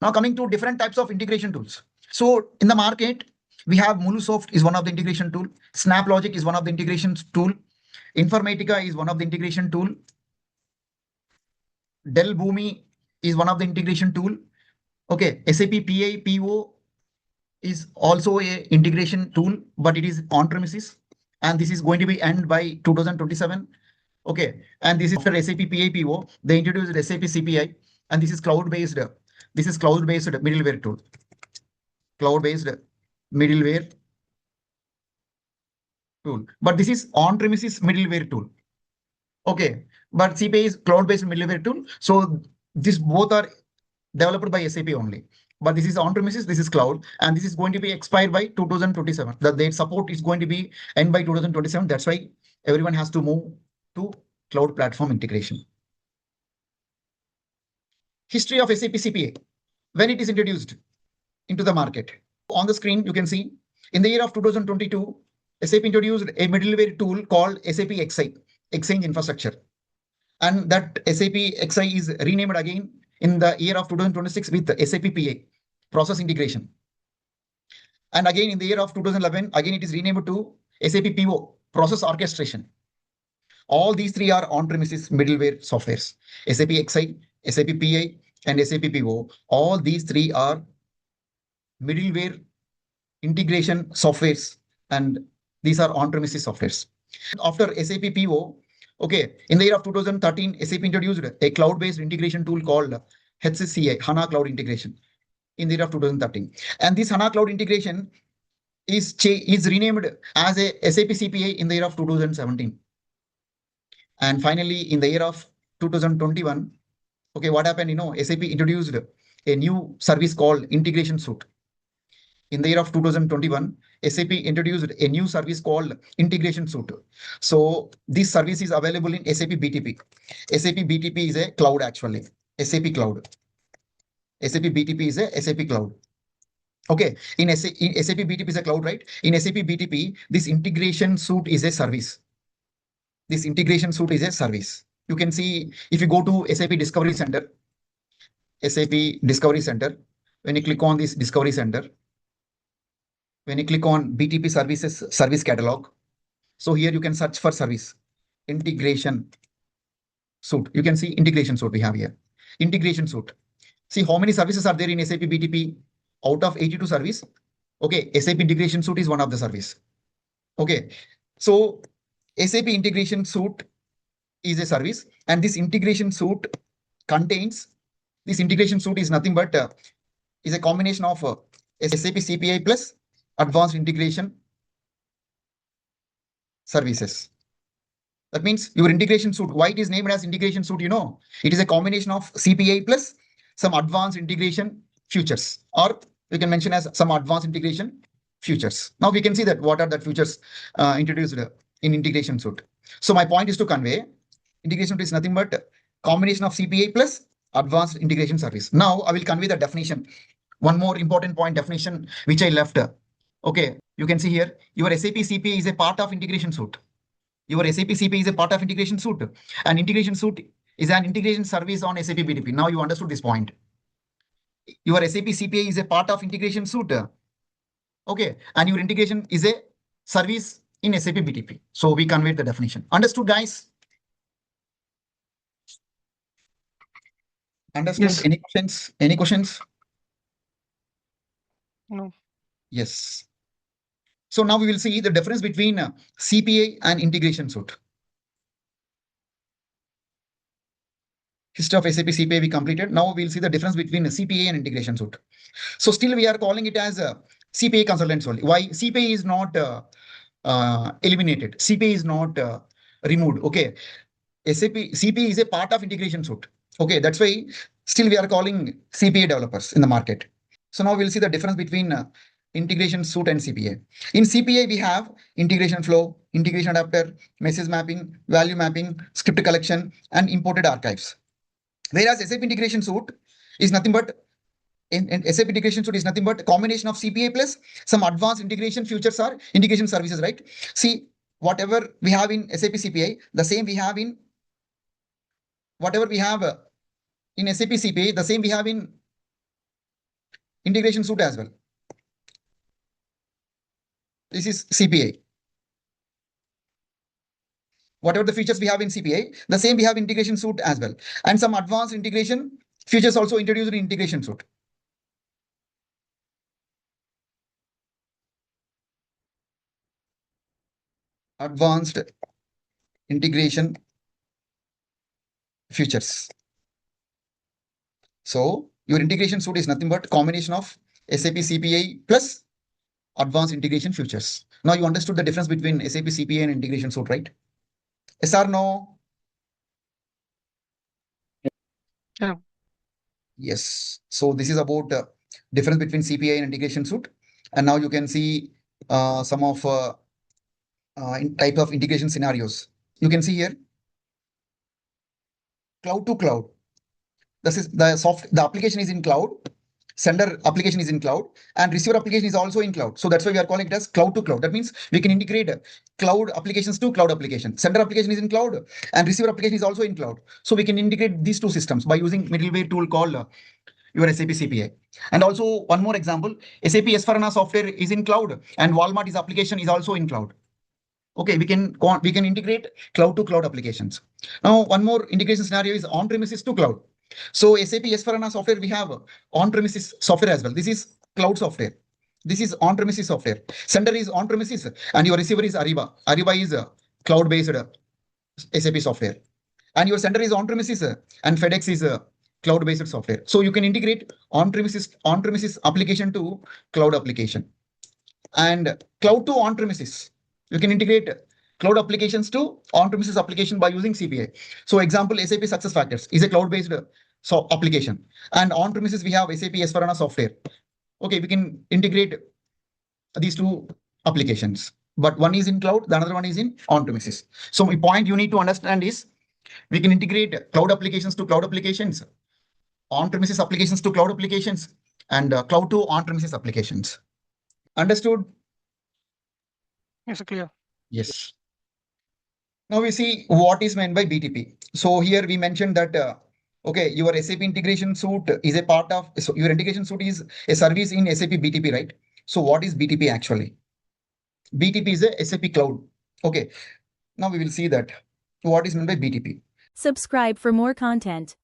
Now coming to different types of integration tools. So in the market, we have Mulusoft is one of the integration tool. SnapLogic is one of the integration tool. Informatica is one of the integration tool. Dell Boomi is one of the integration tool. Okay, SAP PI PO is also a integration tool, but it is on premises, and this is going to be end by 2027. Okay, and this is for SAP PI PO. They introduced SAP CPI, and this is cloud-based. This is cloud-based middleware tool. Cloud-based middleware tool, but this is on-premises middleware tool. Okay, but CPI is cloud-based middleware tool. So these both are developed by SAP only. But this is on-premises, this is cloud, and this is going to be expired by 2027. The support is going to be end by 2027. That's why everyone has to move to cloud platform integration. History of SAP CPI. When it is introduced into the market. On the screen, you can see in the year of 2022, SAP introduced a middleware tool called SAP XI, Exchange Infrastructure. And that SAP XI is renamed again in the year of 2026 with the SAP PA, Process Integration. And again in the year of 2011, again it is renamed to SAP PO, Process Orchestration. All these three are on-premises middleware softwares. SAP XI, SAP PI, and SAP PO. All these three are middleware integration softwares, and these are on-premises softwares. After SAP PO, okay, in the year of 2013, SAP introduced a cloud-based integration tool called HCI, HANA Cloud Integration, in the year of 2013. And this HANA Cloud Integration is renamed as a SAP CPI in the year of 2017. And finally, in the year of 2021, okay, what happened? SAP introduced a new service called Integration Suite. In the year of 2021, SAP introduced a new service called Integration Suite. So this service is available in SAP BTP. SAP BTP is a cloud actually. SAP Cloud. SAP BTP is a SAP Cloud. Okay, in SAP BTP is a cloud, right? In SAP BTP, this Integration Suite is a service. This Integration Suite is a service. You can see if you go to SAP Discovery Center, SAP Discovery Center, when you click on this Discovery Center, when you click on BTP services, service catalog. So here you can search for service, Integration Suite. You can see Integration Suite we have here. Integration Suite. See how many services are there in SAP BTP out of 82 service. Okay, SAP Integration Suite is one of the service. Okay, so SAP Integration Suite is a service, and this Integration Suite contains, this Integration Suite is nothing but is a combination of SAP CPI plus advanced integration services. That means your integration suite, why it is named as integration suite, it is a combination of CPI plus some advanced integration features, or we can mention as some advanced integration features. Now we can see that what are the features introduced in integration suite. So my point is to convey integration suite is nothing but combination of CPI plus advanced integration service. Now I will convey the definition. One more important point definition which I left. Okay, you can see here, your SAP CPI is a part of integration suite. Your SAP CPI is a part of integration suite. And integration suite is an integration service on SAP BTP. Now you understood this point. Your SAP CPI is a part of integration suite. Okay, and your integration is a service in SAP BTP. So we conveyed the definition. Understood, guys? Understood? Yes. Any questions? Any questions? No. Yes. So now we will see the difference between CPI and integration suite. History of SAP CPI we completed. Now we'll see the difference between CPI and integration suite. So still we are calling it as CPI consultants only. Why? CPI is not eliminated. CPI is not removed. Okay. SAP CPI is a part of integration suite. Okay. That's why still we are calling CPI developers in the market. So now we'll see the difference between integration suite and CPI. In CPI, we have integration flow, integration adapter, message mapping, value mapping, script collection, and imported archives. Whereas SAP integration suite is nothing but SAP integration suite is nothing but a combination of CPI plus some advanced integration features or integration services, right? See, whatever we have in SAP CPI, the same we have in whatever we have in SAP CPI, the same we have in integration suite as well. This is CPI. Whatever the features we have in CPI, the same we have integration suite as well. And some advanced integration features also introduced in integration suite. Advanced integration features. So your integration suite is nothing but combination of SAP CPI plus advanced integration features. Now you understood the difference between SAP CPI and integration suite, right? Yes or no? Yeah. Yes. So this is about difference between CPI and integration suite. And now you can see some of type of integration scenarios. You can see here, cloud to cloud. This is the application is in cloud, sender application is in cloud, and receiver application is also in cloud. So that's why we are calling it as cloud to cloud. That means we can integrate cloud applications to cloud application. Sender application is in cloud and receiver application is also in cloud. So we can integrate these two systems by using middleware tool called your SAP CPI. And also one more example, SAP S4HANA software is in cloud and Walmart's application is also in cloud. Okay, we can integrate cloud to cloud applications. Now, one more integration scenario is on-premises to cloud. So SAP S4HANA software, we have on-premises software as well. This is cloud software. This is on-premises software. Sender is on-premises and your receiver is Ariba. Ariba is a cloud-based SAP software. And your sender is on-premises and FedEx is a cloud-based software. So you can integrate on-premises application to cloud application. And cloud to on-premises. You can integrate cloud applications to on-premises application by using CPI. So example, SAP SuccessFactors is a cloud-based application. And on-premises, we have SAP S4HANA software. Okay, we can integrate these two applications. But one is in cloud, the another one is in on-premises. So my point you need to understand is we can integrate cloud applications to cloud applications, on-premises applications to cloud applications, and cloud to on-premises applications. Understood? Yes, clear. Yes. Now we see what is meant by BTP. So here we mentioned that, okay, your SAP integration suite is a part of, so your integration suite is a service in SAP BTP, right? So what is BTP actually? BTP is a SAP cloud. Okay, now we will see that what is meant by BTP. Subscribe for more content.